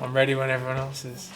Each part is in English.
I'm ready when everyone else is.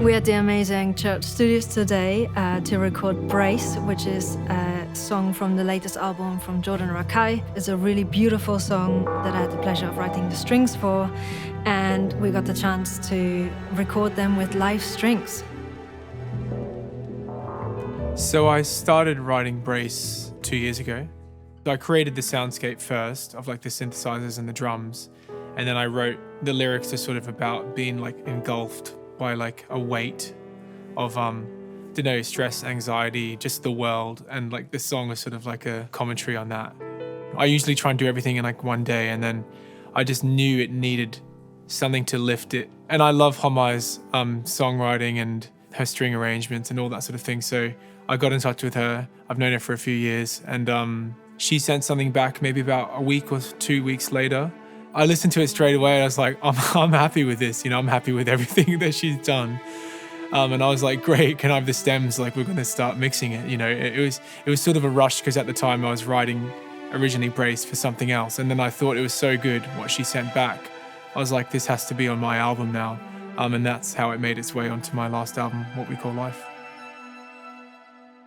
We're at the amazing Church Studios today to record Brace, which is a song from the latest album from Jordan Rakei. It's a really beautiful song that I had the pleasure of writing the strings for, and we got the chance to record them with live strings. So I started writing Brace 2 years ago. So I created the soundscape first of like the synthesizers and the drums, and then I wrote the lyrics are sort of about being like engulfed by like a weight of stress, anxiety, just the world, and like this song was sort of like a commentary on that. I usually try and do everything in like one day, and then I just knew it needed something to lift it. And I love Homai's songwriting and her string arrangements and all that sort of thing. So I got in touch with her. I've known her for a few years, and she sent something back maybe about a week or 2 weeks later. I listened to it straight away. And I was like, I'm happy with this. I'm happy with everything that she's done. And I was like, great. Can I have the stems? Like, we're going to start mixing it. It was sort of a rush because at the time I was writing originally Brace for something else. And then I thought it was so good what she sent back. I was like, this has to be on my album now. And that's how it made its way onto my last album, What We Call Life.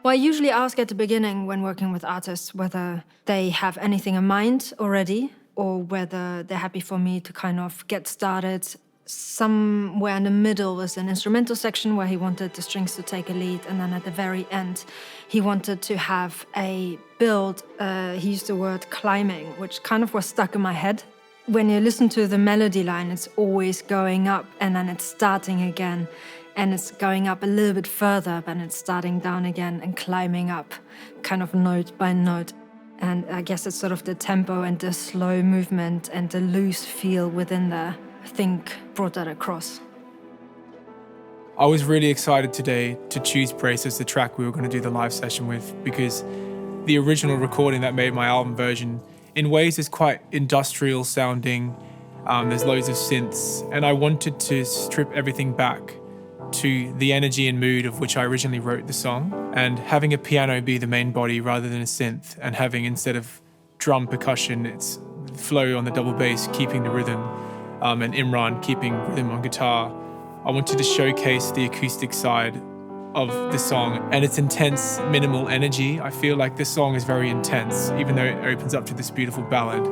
Well, I usually ask at the beginning when working with artists whether they have anything in mind already, or whether they're happy for me to kind of get started. Somewhere in the middle was an instrumental section where he wanted the strings to take a lead, and then at the very end, he wanted to have a build. He used the word climbing, which kind of was stuck in my head. When you listen to the melody line, it's always going up, and then it's starting again, and it's going up a little bit further, but it's starting down again and climbing up, kind of note by note. And I guess it's sort of the tempo and the slow movement and the loose feel within there, I think, brought that across. I was really excited today to choose Brace as the track we were going to do the live session with, because the original recording that made my album version in ways is quite industrial sounding. There's loads of synths, and I wanted to strip everything back to the energy and mood of which I originally wrote the song, and having a piano be the main body rather than a synth, and having, instead of drum percussion, it's Flo on the double bass keeping the rhythm, and Imran keeping rhythm on guitar. I wanted to showcase the acoustic side of the song and its intense minimal energy. I feel like this song is very intense, even though it opens up to this beautiful ballad.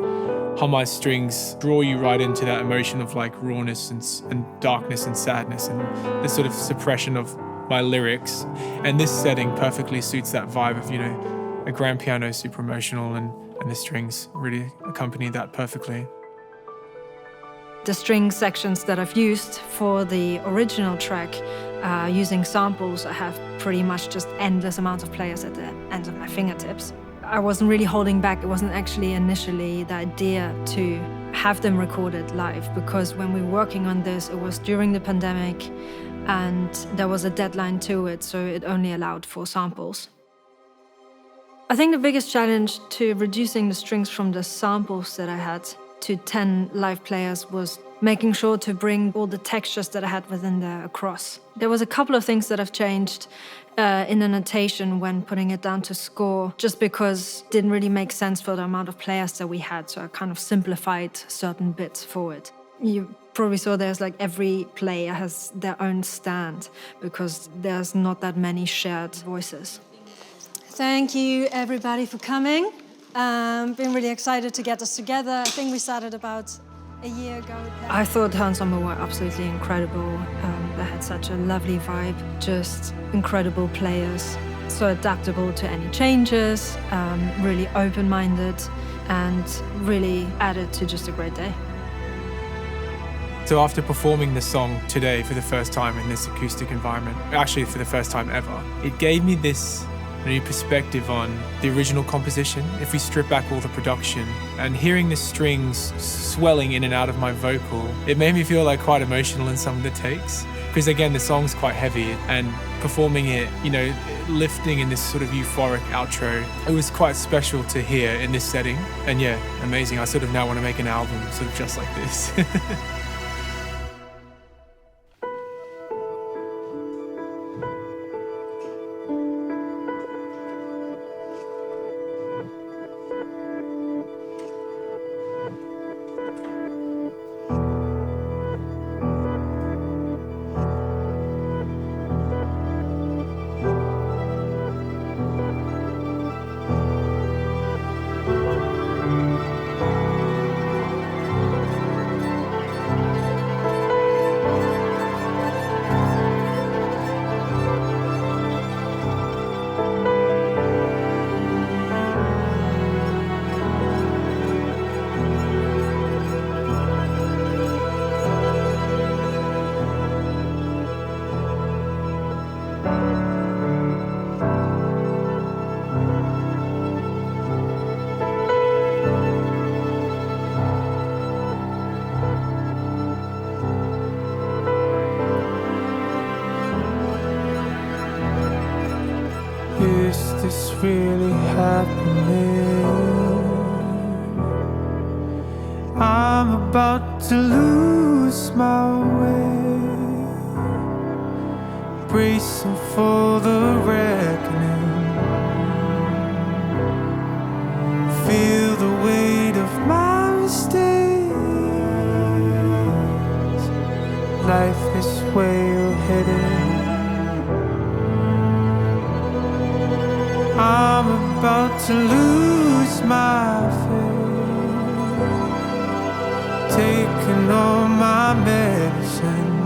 Homai's strings draw you right into that emotion of like rawness and darkness and sadness and this sort of suppression of my lyrics. And this setting perfectly suits that vibe of, a grand piano super emotional, and the strings really accompany that perfectly. The string sections that I've used for the original track, using samples, I have pretty much just endless amounts of players at the ends of my fingertips. I wasn't really holding back. It wasn't actually initially the idea to have them recorded live, because when we were working on this, it was during the pandemic and there was a deadline to it, so it only allowed 4 samples. I think the biggest challenge to reducing the strings from the samples that I had to 10 live players was making sure to bring all the textures that I had within there across. There was a couple of things that have changed in the notation when putting it down to score, just because it didn't really make sense for the amount of players that we had, so I kind of simplified certain bits for it. You probably saw there's like every player has their own stand, because there's not that many shared voices. Thank you everybody for coming. Been really excited to get this together. I think we started about a year ago. I thought the ensemble were absolutely incredible. They had such a lovely vibe, just incredible players, so adaptable to any changes, really open-minded, and really added to just a great day. So after performing the song today for the first time in this acoustic environment, actually for the first time ever, it gave me this new perspective on the original composition. If we strip back all the production and hearing the strings swelling in and out of my vocal, it made me feel like quite emotional in some of the takes. Because again, the song's quite heavy, and performing it, lifting in this sort of euphoric outro, it was quite special to hear in this setting. And yeah, amazing. I sort of now want to make an album sort of just like this. Is this really happening? I'm about to lose my way, bracing for the reckoning. Feel the weight of my mistakes. Life is where you're headed. I'm about to lose my faith, taking all my medicine.